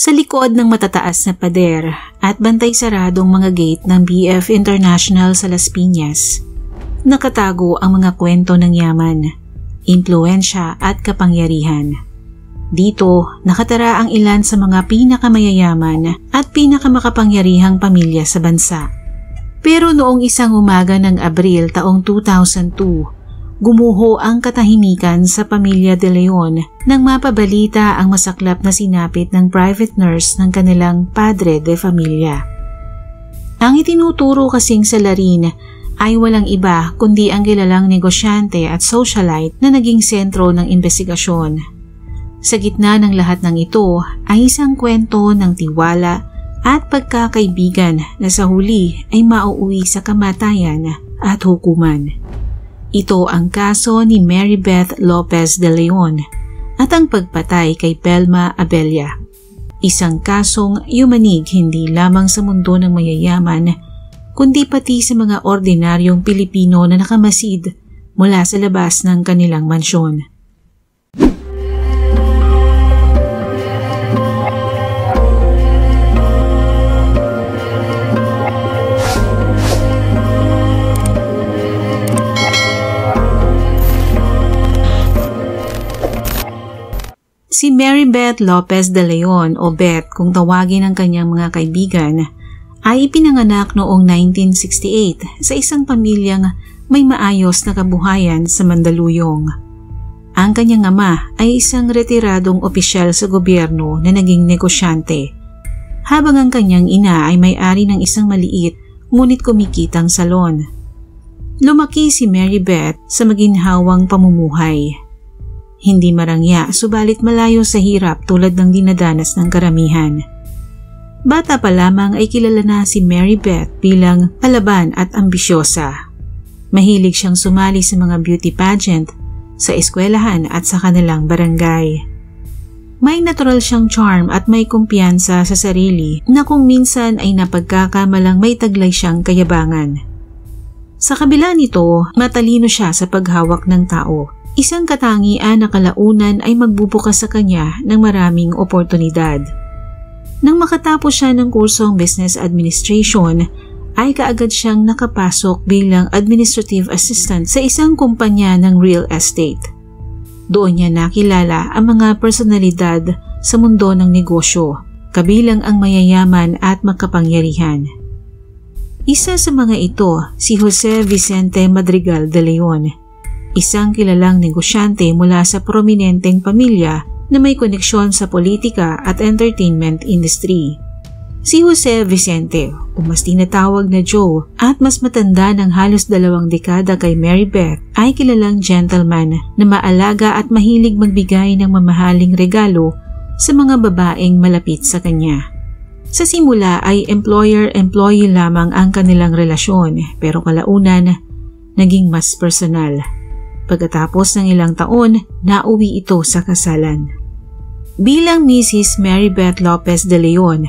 Sa likod ng matataas na pader at bantay saradong mga gate ng BF International sa Las Piñas, nakatago ang mga kwento ng yaman, impluwensya at kapangyarihan. Dito, nakatara ang ilan sa mga pinakamayayaman at pinakamakapangyarihang pamilya sa bansa. Pero noong isang umaga ng Abril taong 2002, gumuho ang katahimikan sa pamilya De Leon nang mapabalita ang masaklap na sinapit ng private nurse ng kanilang padre de familia. Ang itinuturo kasing salarin ay walang iba kundi ang kilalang negosyante at socialite na naging sentro ng investigasyon. Sa gitna ng lahat ng ito ay isang kwento ng tiwala at pagkakaibigan na sa huli ay mauuwi sa kamatayan at hukuman. Ito ang kaso ni Marybeth Lopez de Leon at ang pagpatay kay Belma Abella. Isang kasong yumanig hindi lamang sa mundo ng mayayaman, kundi pati sa mga ordinaryong Pilipino na nakamasid mula sa labas ng kanilang mansyon. Si Marybeth Lopez de Leon o Beth kung tawagin ng kanyang mga kaibigan ay ipinanganak noong 1968 sa isang pamilyang may maayos na kabuhayan sa Mandaluyong. Ang kanyang ama ay isang retiradong opisyal sa gobyerno na naging negosyante, habang ang kanyang ina ay may-ari ng isang maliit ngunit kumikitang salon. Lumaki si Marybeth sa maginhawang pamumuhay. Hindi marangya subalit malayo sa hirap tulad ng dinadanas ng karamihan. Bata pa lamang ay kilala na si Marybeth bilang palaban at ambisyosa. Mahilig siyang sumali sa mga beauty pageant sa eskwelahan at sa kanilang barangay. May natural siyang charm at may kumpiyansa sa sarili na kung minsan ay napagkakamalang may taglay siyang kayabangan. Sa kabila nito, matalino siya sa paghawak ng tao. Isang katangian na kalaunan ay magbubukas sa kanya ng maraming oportunidad. Nang makatapos siya ng kursong Business Administration, ay kaagad siyang nakapasok bilang administrative assistant sa isang kumpanya ng real estate. Doon niya nakilala ang mga personalidad sa mundo ng negosyo, kabilang ang mayayaman at makapangyarihan. Isa sa mga ito si Jose Vicente Madrigal de Leon, isang kilalang negosyante mula sa prominenteng pamilya na may koneksyon sa politika at entertainment industry. Si Jose Vicente, o mas tinatawag na Joe at mas matanda ng halos 2 dekada kay Marybeth, ay kilalang gentleman na maalaga at mahilig magbigay ng mamahaling regalo sa mga babaeng malapit sa kanya. Sa simula ay employer-employee lamang ang kanilang relasyon pero kalaunan naging mas personal. Pagkatapos ng ilang taon, nauwi ito sa kasalan. Bilang Mrs. Marybeth Lopez de Leon,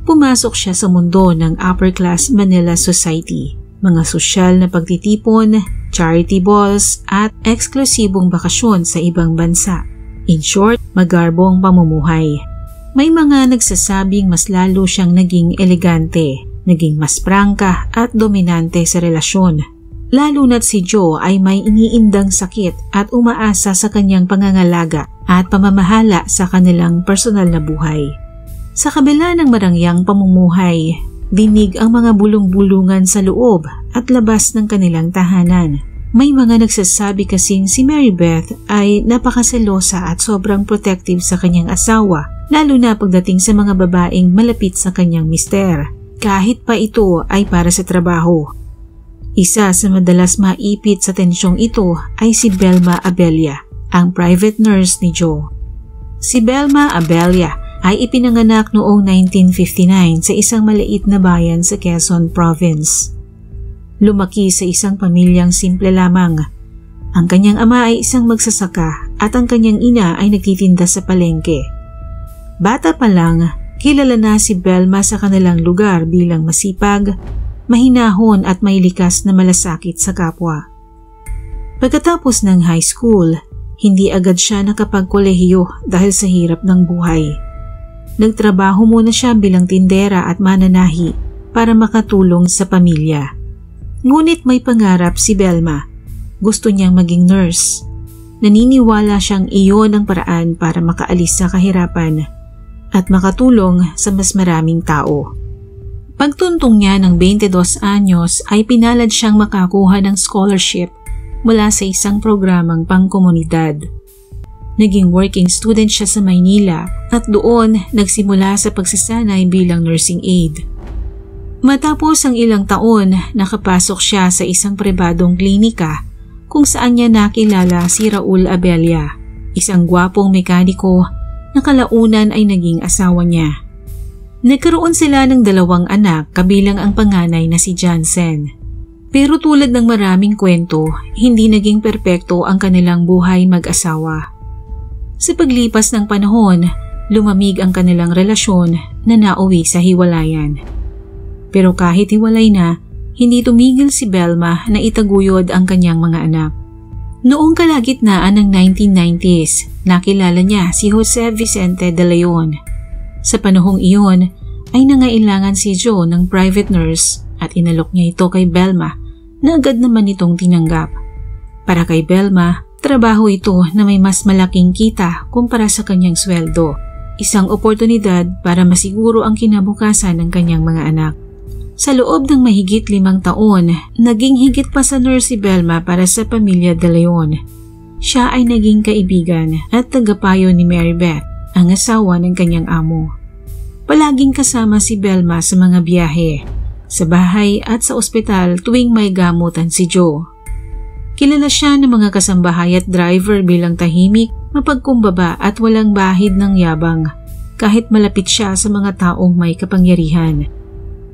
pumasok siya sa mundo ng upper-class Manila society, mga sosyal na pagtitipon, charity balls at eksklusibong bakasyon sa ibang bansa. In short, magarbong pamumuhay. May mga nagsasabing mas lalo siyang naging elegante, naging mas prangka at dominante sa relasyon. Lalo na't si Joe ay may iniindang sakit at umaasa sa kanyang pangangalaga at pamamahala sa kanilang personal na buhay. Sa kabila ng marangyang pamumuhay, dinig ang mga bulong-bulungan sa loob at labas ng kanilang tahanan. May mga nagsasabi kasing si Marybeth ay napakaselosa at sobrang protective sa kanyang asawa, lalo na pagdating sa mga babaeng malapit sa kanyang mister, kahit pa ito ay para sa trabaho. Isa sa madalas maipit sa tensyong ito ay si Belma Abella, ang private nurse ni Joe. Si Belma Abella ay ipinanganak noong 1959 sa isang maliit na bayan sa Quezon Province. Lumaki sa isang pamilyang simple lamang. Ang kanyang ama ay isang magsasaka at ang kanyang ina ay nagtitinda sa palengke. Bata pa lang, kilala na si Belma sa kanilang lugar bilang masipag, mahinahon at may likas na malasakit sa kapwa. Pagkatapos ng high school, hindi agad siya nakapagkolehiyo dahil sa hirap ng buhay. nagtrabaho muna siya bilang tindera at mananahi para makatulong sa pamilya. Ngunit may pangarap si Belma. Gusto niyang maging nurse. Naniniwala siyang iyon ang paraan para makaalis sa kahirapan at makatulong sa mas maraming tao. Pagtuntong niya ng 22 anyos ay pinalad siyang makakuha ng scholarship mula sa isang programang pangkomunidad. Naging working student siya sa Maynila at doon nagsimula sa pagsasanay bilang nursing aide. Matapos ang ilang taon, nakapasok siya sa isang pribadong klinika kung saan niya nakilala si Raul Abella, isang gwapong mekaniko na kalaunan ay naging asawa niya. Nagkaroon sila ng 2 anak kabilang ang panganay na si Jansen. Pero tulad ng maraming kwento, hindi naging perpekto ang kanilang buhay mag-asawa. Sa paglipas ng panahon, lumamig ang kanilang relasyon na nauwi sa hiwalayan. Pero kahit hiwalay na, hindi tumigil si Belma na itaguyod ang kanyang mga anak. Noong kalagitnaan ng 1990s, nakilala niya si Jose Vicente de Leon. Sa panahong iyon, ay nangailangan si Joe ng private nurse at inalok niya ito kay Belma na agad naman itong tinanggap. Para kay Belma, trabaho ito na may mas malaking kita kumpara sa kanyang sweldo. Isang oportunidad para masiguro ang kinabukasan ng kanyang mga anak. Sa loob ng mahigit 5 taon, naging higit pa sa nurse si Belma para sa pamilya de Leon. Siya ay naging kaibigan at tagapayo ni Mary Beth, ang asawa ng kanyang amo. Palaging kasama si Belma sa mga biyahe, sa bahay at sa ospital tuwing may gamutan si Joe. Kilala siya ng mga kasambahay at driver bilang tahimik, mapagkumbaba at walang bahid ng yabang, kahit malapit siya sa mga taong may kapangyarihan.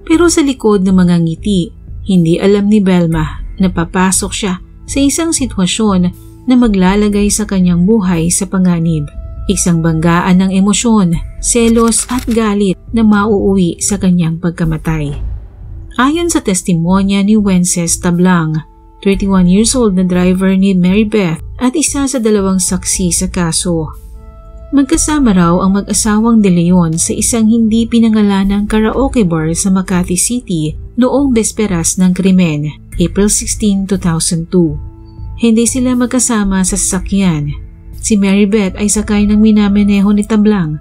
Pero sa likod ng mga ngiti, hindi alam ni Belma na papasok siya sa isang sitwasyon na maglalagay sa kanyang buhay sa panganib. Isang banggaan ng emosyon, selos at galit na mauuwi sa kanyang pagkamatay. Ayon sa testimonya ni Wences Tablang, 31 years old na driver ni Mary Beth at isa sa 2 saksi sa kaso. Magkasama raw ang mag-asawang De Leon sa isang hindi pinangalanang karaoke bar sa Makati City noong besperas ng krimen, April 16, 2002. Hindi sila magkasama sa sasakyan. Si Mary Beth ay sakay ng minamaneho ni Tablang,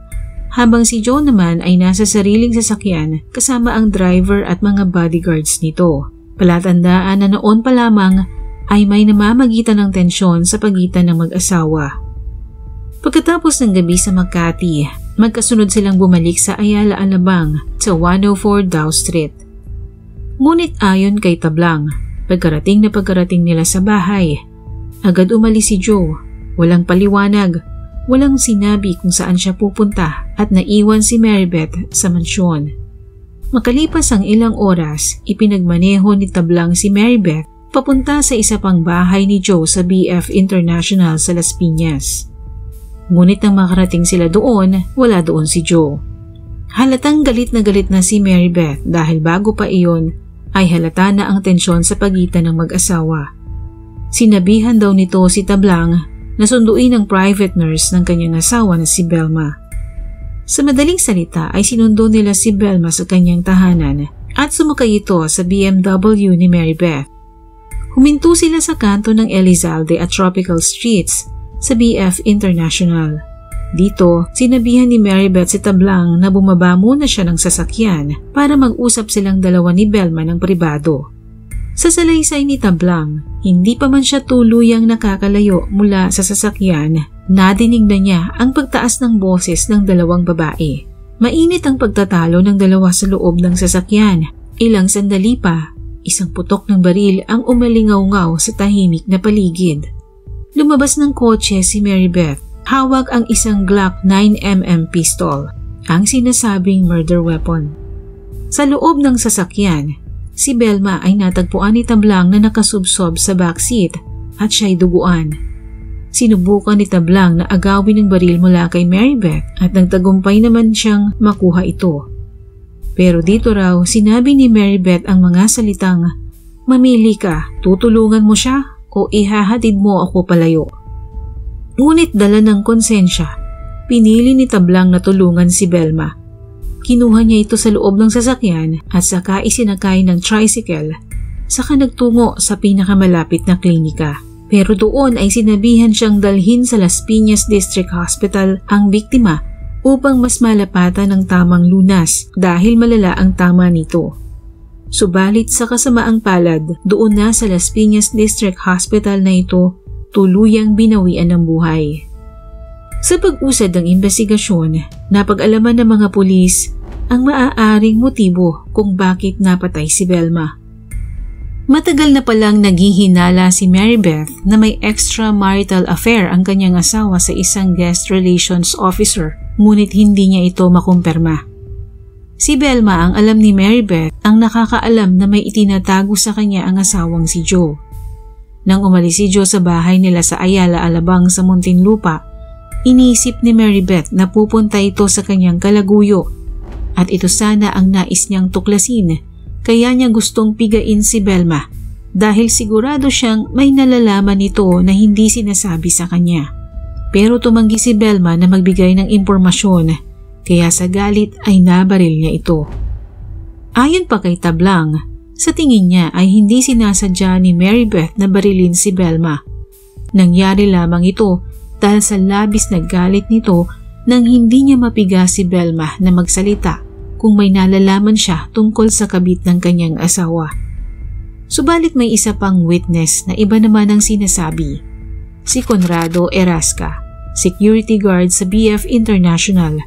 habang si Joe naman ay nasa sariling sasakyan kasama ang driver at mga bodyguards nito. Palatandaan na noon pa lamang ay may namamagitan ng tensyon sa pagitan ng mag-asawa. Pagkatapos ng gabi sa Makati, magkasunod silang bumalik sa Ayala Alabang sa 104 Dow Street. Ngunit ayon kay Tablang, pagkarating nila sa bahay, agad umalis si Joe. Walang paliwanag, walang sinabi kung saan siya pupunta at naiwan si Mary Beth sa mansyon. Makalipas ang ilang oras, ipinagmaneho ni Tablang si Mary Beth papunta sa isa pang bahay ni Joe sa BF International sa Las Piñas. Ngunit nang makarating sila doon, wala doon si Joe. Halatang galit na si Mary Beth dahil bago pa iyon ay halata na ang tensyon sa pagitan ng mag-asawa. Sinabihan daw nito si Tablang na sunduin ang private nurse ng kanyang asawa na si Belma. Sa madaling salita ay sinundo nila si Belma sa kanyang tahanan at sumakay ito sa BMW ni Mary Beth. Huminto sila sa kanto ng Elizalde at Tropical Streets sa BF International. Dito, sinabihan ni Mary Beth si Tablang na bumaba muna siya ng sasakyan para mag-usap silang dalawa ni Belma ng pribado. Sa salaysay ni Tablang, hindi pa man siya tuluyang nakakalayo mula sa sasakyan, nadinig na niya ang pagtaas ng boses ng 2 babae. Mainit ang pagtatalo ng 2 sa loob ng sasakyan. Ilang sandali pa, isang putok ng baril ang umalingaw-ngaw sa tahimik na paligid. Lumabas ng kotse si Mary Beth. Hawak ang isang Glock 9mm pistol, ang sinasabing murder weapon. Sa loob ng sasakyan, si Belma ay natagpuan ni Tablang na nakasubsob sa backseat at siya'y duguan. Sinubukan ni Tablang na agawin ng baril mula kay Mary Beth at nagtagumpay naman siyang makuha ito. Pero dito raw sinabi ni Mary Beth ang mga salitang, "Mamili ka, tutulungan mo siya o ihahatid mo ako palayo." Ngunit dala ng konsensya, pinili ni Tablang na tulungan si Belma. Kinuha niya ito sa loob ng sasakyan at saka isinakay ng tricycle, saka nagtungo sa pinakamalapit na klinika. Pero doon ay sinabihan siyang dalhin sa Las Piñas District Hospital ang biktima upang mas malapatan ng tamang lunas dahil malala ang tama nito. Subalit sa kasamaang palad, doon na sa Las Piñas District Hospital na ito tuluyang binawian ng buhay. Sa pag-usad ng investigasyon, napag-alaman ng mga pulis ang maaaring motibo kung bakit napatay si Belma. Matagal na palang naghihinala si Marybeth na may extramarital affair ang kanyang asawa sa isang guest relations officer, ngunit hindi niya ito makumpirma. Si Belma ang alam ni Marybeth ang nakakaalam na may itinatago sa kanya ang asawang si Joe. Nang umalis si Joe sa bahay nila sa Ayala, Alabang sa Muntinlupa, iniisip ni Marybeth na pupunta ito sa kanyang kalaguyo at ito sana ang nais niyang tuklasin. Kaya niya gustong pigain si Belma dahil sigurado siyang may nalalaman ito na hindi sinasabi sa kanya. Pero tumanggi si Belma na magbigay ng impormasyon, kaya sa galit ay nabaril niya ito. Ayon pa kay Tablang, sa tingin niya ay hindi sinasadya ni Marybeth na barilin si Belma. Nangyari lamang ito dahil sa labis na galit nito nang hindi niya mapiga si Belma na magsalita kung may nalalaman siya tungkol sa kabit ng kanyang asawa. Subalit may isa pang witness na iba naman ang sinasabi. Si Conrado Erasca, security guard sa BF International,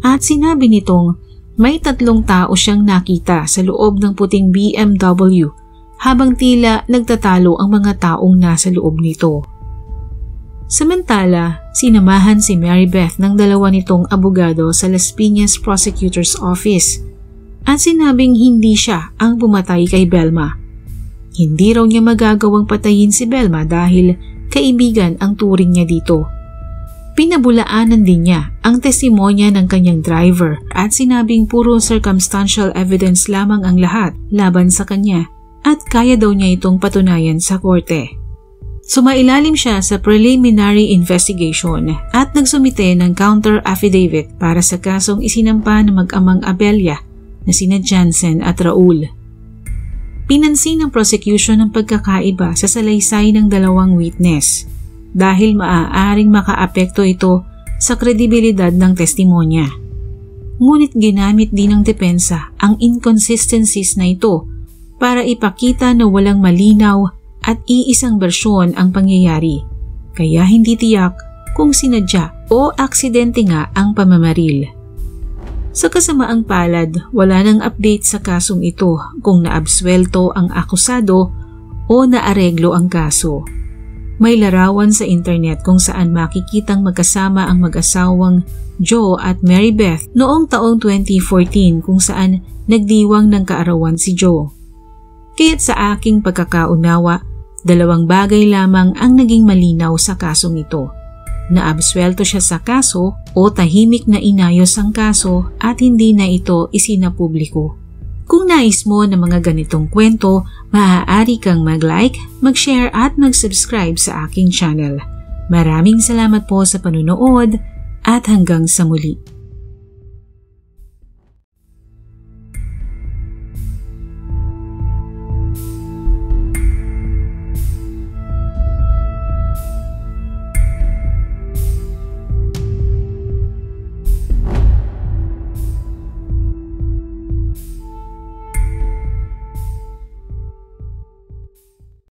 at sinabi nitong may 3 tao siyang nakita sa loob ng puting BMW habang tila nagtatalo ang mga taong nasa loob nito. Samantala, sinamahan si Marybeth ng 2 nitong abogado sa Las Piñas Prosecutor's Office at sinabing hindi siya ang pumatay kay Belma. Hindi raw niya magagawang patayin si Belma dahil kaibigan ang turing niya dito. Pinabulaanan din niya ang testimonya ng kanyang driver at sinabing puro circumstantial evidence lamang ang lahat laban sa kanya at kaya daw niya itong patunayan sa korte. Sumailalim siya sa preliminary investigation at nagsumite ng counter affidavit para sa kasong isinampa ng mag-amang Abella na sina Jansen at Raul. Pinansin ng prosecution ang pagkakaiba sa salaysay ng 2 witness dahil maaaring makaapekto ito sa kredibilidad ng testimonya. Ngunit ginamit din ng depensa ang inconsistencies na ito para ipakita na walang malinaw at iisang bersyon ang pangyayari, kaya hindi tiyak kung sinadya o aksidente nga ang pamamaril. Sa kasamaang palad, wala nang update sa kasong ito kung naabswelto ang akusado o naareglo ang kaso. May larawan sa internet kung saan makikitang magkasama ang mag-asawang Joe at Marybeth noong taong 2014 kung saan nagdiwang ng kaarawan si Joe. Kaya't sa aking pagkakaunawa, 2 bagay lamang ang naging malinaw sa kasong ito. Naabswelto siya sa kaso o tahimik na inayos ang kaso at hindi na ito isinapubliko. Kung nais mo ng mga ganitong kwento, maaari kang mag-like, mag-share at mag-subscribe sa aking channel. Maraming salamat po sa panunood at hanggang sa muli.